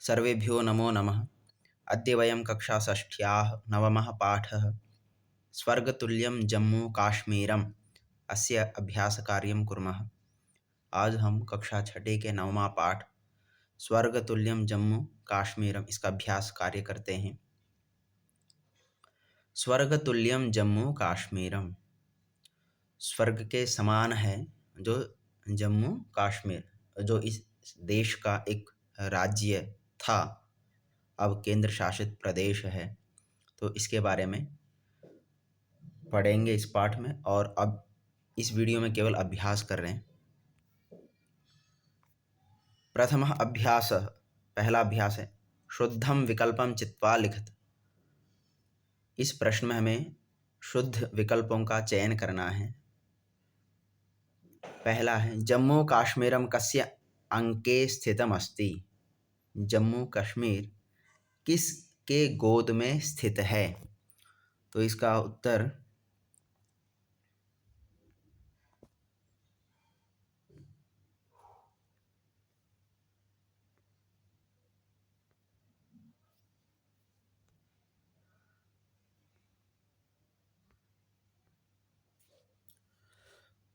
सर्वेभ्यो नमो नमः। अद्य वयं कक्षाषष्ठ्याः नवमः पाठः स्वर्गतुल्यं जम्मू काश्मीरम् अस्य अभ्यासकार्यं कुर्मः। आज हम कक्षा छठे के नवमा पाठ स्वर्गतुल्यं जम्मू काश्मीरम इसका अभ्यास कार्य करते हैं। स्वर्गतुल्यं जम्मू काश्मीरम, स्वर्ग के समान है जो जम्मू कश्मीर, जो इस देश का एक राज्य था, अब केंद्र शासित प्रदेश है। तो इसके बारे में पढ़ेंगे इस पाठ में, और अब इस वीडियो में केवल अभ्यास कर रहे हैं। प्रथमः अभ्यासः, पहला अभ्यास है शुद्धम विकल्पम चित्वा लिखत। इस प्रश्न में हमें शुद्ध विकल्पों का चयन करना है। पहला है जम्मू काश्मीरम कस्य अंके स्थितम अस्ति। जम्मू कश्मीर किस के गोद में स्थित है? तो इसका उत्तर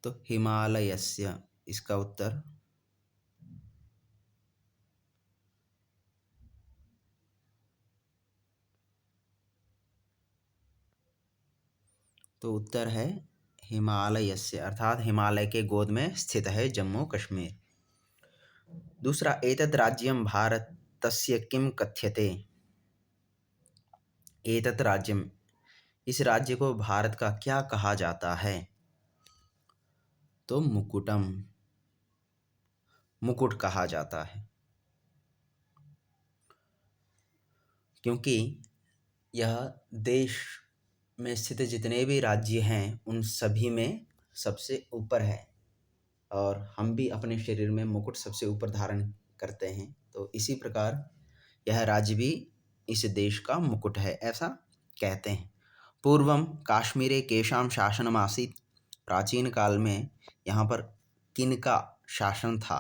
तो हिमालयस्य, इसका उत्तर तो उत्तर है हिमालयस्य, अर्थात हिमालय के गोद में स्थित है जम्मू कश्मीर। दूसरा, एतद् राज्यं भारतस्य किं कथ्यते। एतत् राज्यम, इस राज्य को भारत का क्या कहा जाता है? तो मुकुटम, मुकुट कहा जाता है, क्योंकि यह देश में स्थित जितने भी राज्य हैं उन सभी में सबसे ऊपर है, और हम भी अपने शरीर में मुकुट सबसे ऊपर धारण करते हैं। तो इसी प्रकार यह राज्य भी इस देश का मुकुट है, ऐसा कहते हैं। पूर्वम काश्मीरे केशाम शासनम आसीत्। प्राचीन काल में यहाँ पर किनका शासन था?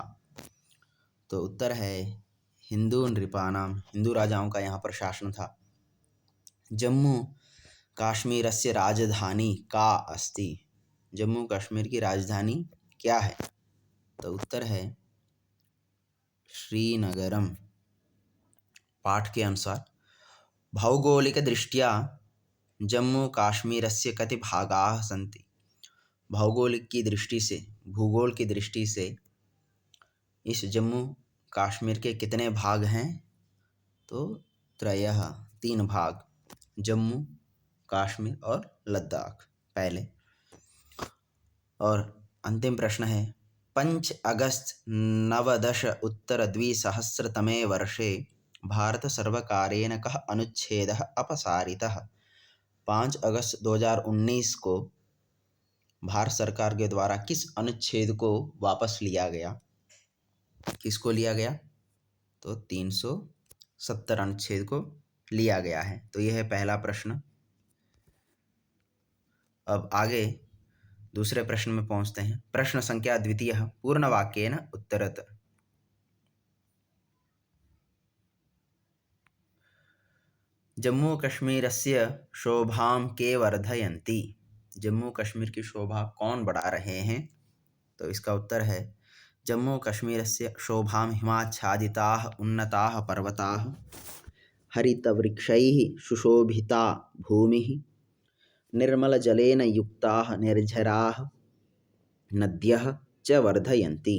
तो उत्तर है हिंदू नृपाणाम, हिंदू राजाओं का यहाँ पर शासन था। जम्मू काश्मीरस्य राजधानी का अस्ति। जम्मू कश्मीर की राजधानी क्या है? तो उत्तर है श्रीनगरम। पाठ के अनुसार भौगोलिकदृष्ट्या जम्मू काश्मीरस्य कति भागाः सन्ति। भौगोलिक की दृष्टि से, भूगोल की दृष्टि से इस जम्मू कश्मीर के कितने भाग हैं? तो त्रयः, 3 भाग, जम्मू, कश्मीर और लद्दाख पहले। और अंतिम प्रश्न है 5 अगस्त 19 उत्तर 2000 वर्षे भारत सर्वकारेण कः अनुच्छेदः अपसारितः। 5 अगस्त 2019 को भारत सरकार के द्वारा किस अनुच्छेद को वापस लिया गया? किसको लिया गया? तो 370 अनुच्छेद को लिया गया है। तो यह है पहला प्रश्न। अब आगे दूसरे प्रश्न में पहुंचते हैं। प्रश्न संख्या द्वितीयः पूर्णवाक्येन उत्तरत। जम्मू कश्मीरस्य शोभां के वर्धयन्ति। जम्मू कश्मीर की शोभा कौन बढ़ा रहे हैं? तो इसका उत्तर है जम्मू कश्मीरस्य शोभां हिमाच्छादिताः उन्नताः पर्वताः, हरितवृक्षैः सुशोभिता भूमिः, निर्मलजलेन युक्ताः निर्झराः नद्यः च वर्धयन्ति।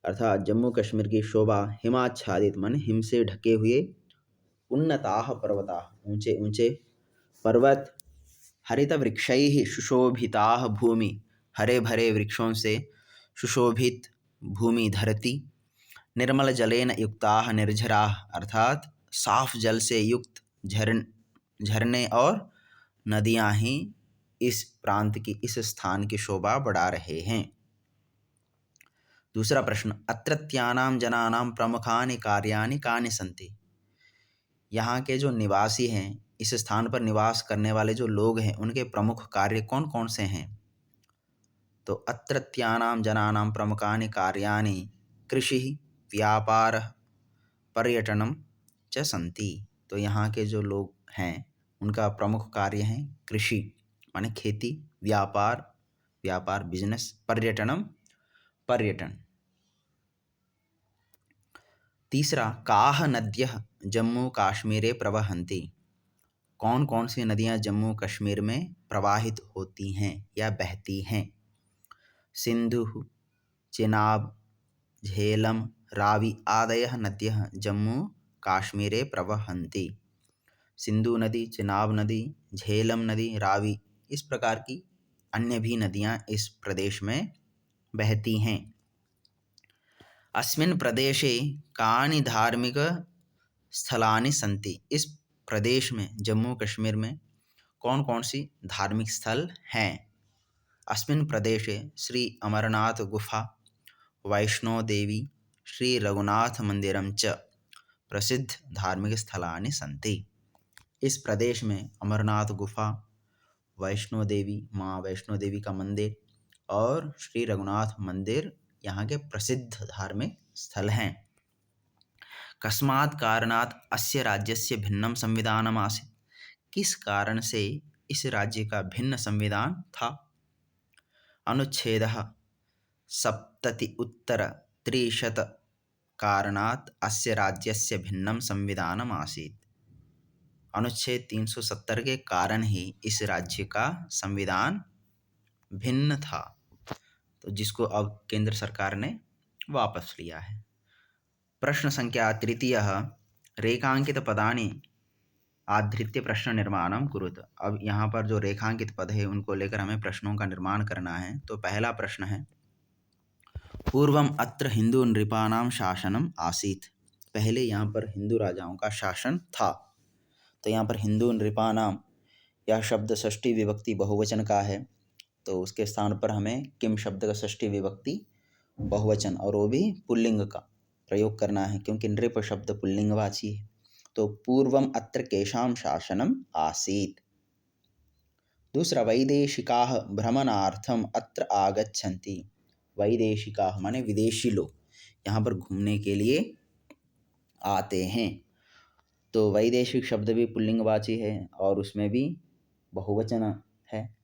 अर्थात जम्मू कश्मीर की शोभा हिमाच्छादित मन हिम से ढके हुए, उन्नताः पर्वताः ऊंचे ऊंचे पर्वत, हरित वृक्षैः सुशोभिताः भूमि हरे भरे वृक्षों से सुशोभित भूमि धरती, निर्मल जलेन युक्ताः निर्झराः अर्थात साफ जल से युक्त झरने और नदियां ही इस प्रांत की, इस स्थान की शोभा बढ़ा रहे हैं। दूसरा प्रश्न अत्रत्यानां जनानां प्रमुखानि कार्याणि कानि सन्ति। यहाँ के जो निवासी हैं, इस स्थान पर निवास करने वाले जो लोग हैं, उनके प्रमुख कार्य कौन कौन से हैं? तो अत्रत्यानां जनानां प्रमुखानि कार्याणि कृषि, व्यापार, पर्यटनम च सन्ति। तो यहाँ के जो लोग हैं उनका प्रमुख कार्य है कृषि माने खेती, व्यापार व्यापार बिजनेस, पर्यटनम पर्यटन। तीसरा, काह नद्यः जम्मू काश्मीरे प्रवहन्ति। कौन कौन सी नदियाँ जम्मू कश्मीर में प्रवाहित होती हैं या बहती हैं? सिंधु, चिनाब, झेलम, रावी आदयः नद्यः जम्मू काश्मीरे प्रवहन्ति। सिंधु नदी, चिनाब नदी, झेलम नदी, रावी, इस प्रकार की अन्य भी नदियाँ इस प्रदेश में बहती हैं। अस्मिन् प्रदेशे कानि धार्मिक स्थलानि सन्ति। इस प्रदेश में जम्मू कश्मीर में कौन कौन सी धार्मिक स्थल हैं? अस्मिन् प्रदेशे श्री अमरनाथ गुफा, वैष्णो देवी, श्री रघुनाथ मंदिरम च प्रसिद्ध धार्मिक स्थलानि सन्ति। इस प्रदेश में अमरनाथ गुफा, वैष्णो देवी, माँ वैष्णो देवी का मंदिर और श्री रघुनाथ मंदिर यहाँ के प्रसिद्ध धार्मिक स्थल हैं। कस्मात् कारणात् अस्य राज्यस्य भिन्नं संविधानम् आसीत्। किस कारण से इस राज्य का भिन्न संविधान था? अनुच्छेदः 70 कारणात् अस्य राज्यस्य भिन्नं संविधानम् आसीत्। अनुच्छेद 370 के कारण ही इस राज्य का संविधान भिन्न था, तो जिसको अब केंद्र सरकार ने वापस लिया है। प्रश्न संख्या तृतीयः, रेखांकित पदानि आधृत्य प्रश्न निर्माणं कुरुत। अब यहाँ पर जो रेखांकित पद है उनको लेकर हमें प्रश्नों का निर्माण करना है। तो पहला प्रश्न है, पूर्वम अत्र हिंदू नृपाणाम शासनम आसीत्। पहले यहाँ पर हिंदू राजाओं का शासन था। तो यहाँ पर हिंदू नृपाणाम, यह शब्द षष्ठी विभक्ति बहुवचन का है, तो उसके स्थान पर हमें किम शब्द का षष्ठी विभक्ति बहुवचन और वो भी पुल्लिंग का प्रयोग करना है, क्योंकि नृप शब्द पुल्लिंगवाची है। तो पूर्वम अत्र केषां शासनम आसीत्। दूसरा, वैदेशिकाः भ्रमणार्थम अत्र आगच्छन्ति। वैदेशिकाः माने विदेशी लोग यहाँ पर घूमने के लिए आते हैं। तो वैदेशिक शब्द भी पुल्लिंगवाची है और उसमें भी बहुवचन है,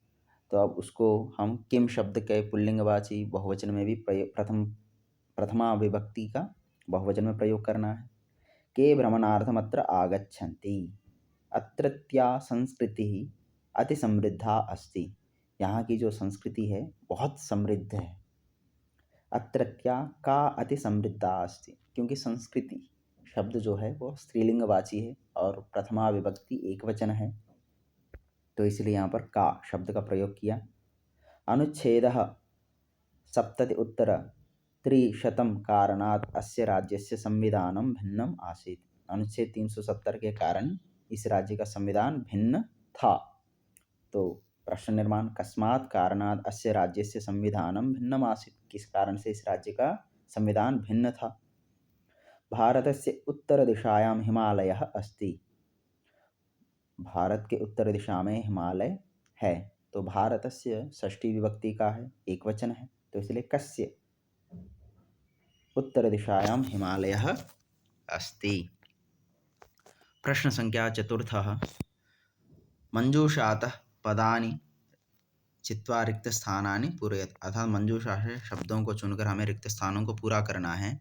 तो अब उसको हम किम शब्द के पुल्लिंगवाची बहुवचन में भी प्रथमा विभक्ति का बहुवचन में प्रयोग करना है। के भ्रमणार्थम अत्र आगच्छन्ति। अत्रत्या संस्कृति अति समृद्धा अस्ति। यहाँ की जो संस्कृति है बहुत समृद्ध है। अत्रत्या का अति समृद्धा अस्ति, क्योंकि संस्कृति शब्द जो है वो स्त्रीलिंगवाची है और प्रथमा विभक्ति एकवचन है, तो इसलिए यहाँ पर का शब्द का प्रयोग किया। अनुच्छेदः 70 कारणात् अस्य राज्यस्य संविधानं भिन्नम् आसीत्। अनुच्छेद 370 के कारण इस राज्य का संविधान भिन्न था। तो प्रश्न निर्माण, कस्मात् कारणात् अस्य राज्यस्य संविधानं भिन्नम् आसीत्। किस कारण से इस राज्य का संविधान भिन्न था? भारतस्य उत्तरदिशायां हिमालयः अस्ति। भारत के उत्तर दिशा में हिमालय है। तो भारतस्य षष्ठी विभक्ति का है, एक वचन है, तो इसलिए कस्य उत्तर दिशायां हिमालयः अस्ति। प्रश्न संख्या चतुर्थः, मंजूषातः पदानि चित्वा रिक्त स्थानानि पूरयत। अर्थात मंजूषा से शब्दों को चुनकर हमें रिक्त स्थानों को पूरा करना है।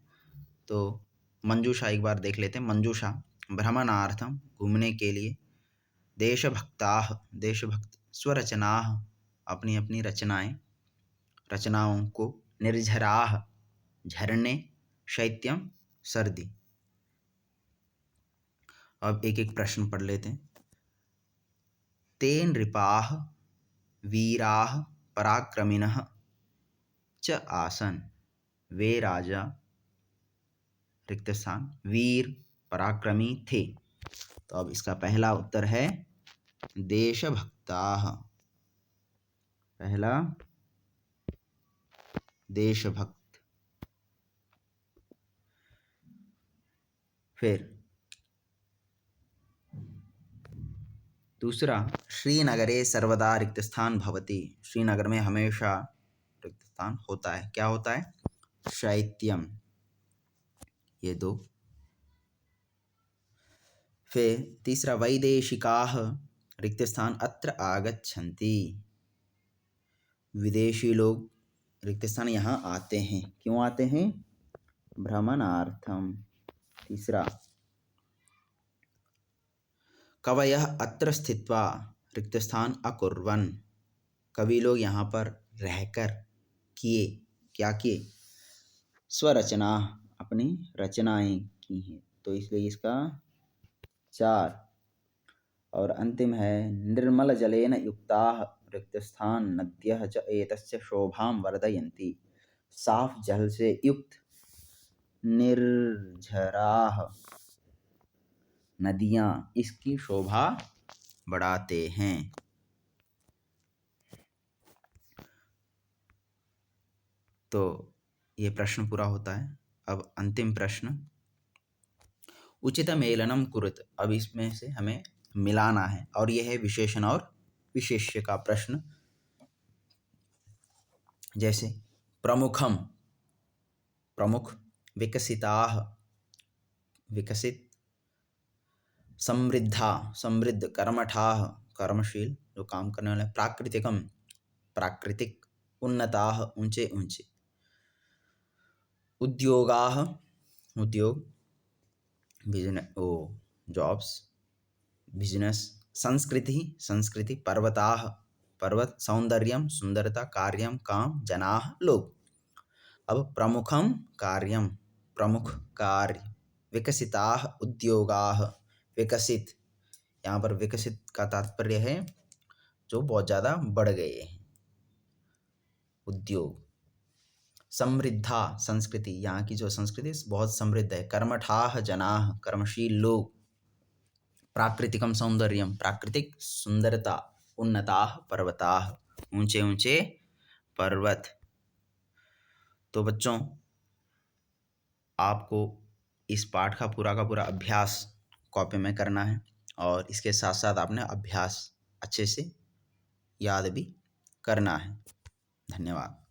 तो मंजूषा एक बार देख लेते हैं। मंजूषा, भ्रमणार्थम, घूमने के लिए, देशभक्ताः, देशभक्त, स्वरचनाः, अपनी अपनी रचनाओं को, निर्झराः, झरने, शैत्यम, सर्दी। अब एक एक प्रश्न पढ़ लेते हैं। ते नृपाः वीराः पराक्रमिणः च आसन। वे राजा, रिक्त स्थान, वीर पराक्रमी थे। तो अब इसका पहला उत्तर है देशभक्ताः। पहला देशभक्त। फिर दूसरा, श्रीनगरे सर्वदा रिक्त स्थान भवति। श्रीनगर में हमेशा रिक्त स्थान होता है। क्या होता है? शैत्यम। ये दो। फिर तीसरा, वैदेशिकाः रिक्तस्थान अत्र आगच्छन्ति। विदेशी लोग रिक्तस्थान यहाँ आते हैं। क्यों आते हैं? भ्रमणार्थम। तीसरा, कवयः अत्र स्थित्वा रिक्तस्थान अकुर्वन्। कवि लोग यहाँ पर रहकर किए, क्या किए? स्वरचना, अपनी रचनाएं की हैं। तो इसलिए इसका 4। और अंतिम है, निर्मल जलेन युक्ताः रिक्तस्थान नद्यः च एतस्य शोभां वर्धयन्ति। साफ जल से युक्त निर्झराः नदियाँ इसकी शोभा बढ़ाते हैं। तो ये प्रश्न पूरा होता है। अब अंतिम प्रश्न, उचित मेलनम कुरुत। अब इसमें से हमें मिलाना है और यह है विशेषण और विशेष्य का प्रश्न। जैसे प्रमुखम, प्रमुख, विकसिताः, विकसित, समृद्धा, समृद्ध, कर्मठाः, कर्मशील, जो काम करने वाले, प्राकृतिकम, प्राकृतिक, उन्नताः, ऊंचे ऊंचे, उद्योगाः, उद्योग, बिजनेस, ओ जॉब्स, बिजनेस, संस्कृति, संस्कृति, पर्वताः, पर्वत, सौंदर्यम, सुंदरता, कार्यम, काम, जनाः, लोग। अब प्रमुखम कार्यम, प्रमुख कार्य, विकसिताः उद्योगाः, विकसित, यहाँ पर विकसित का तात्पर्य है जो बहुत ज़्यादा बढ़ गए हैं, उद्योग। समृद्धा, संस्कृति, यहाँ की जो संस्कृति बहुत समृद्ध है। कर्मठाः जनाः, कर्मशील लोग। प्राकृतिकम सौंदर्यम, प्राकृतिक सुंदरता। उन्नताः पर्वताः, ऊंचे ऊंचे पर्वत। तो बच्चों, आपको इस पाठ का पूरा अभ्यास कॉपी में करना है और इसके साथ साथ आपने अभ्यास अच्छे से याद भी करना है। धन्यवाद।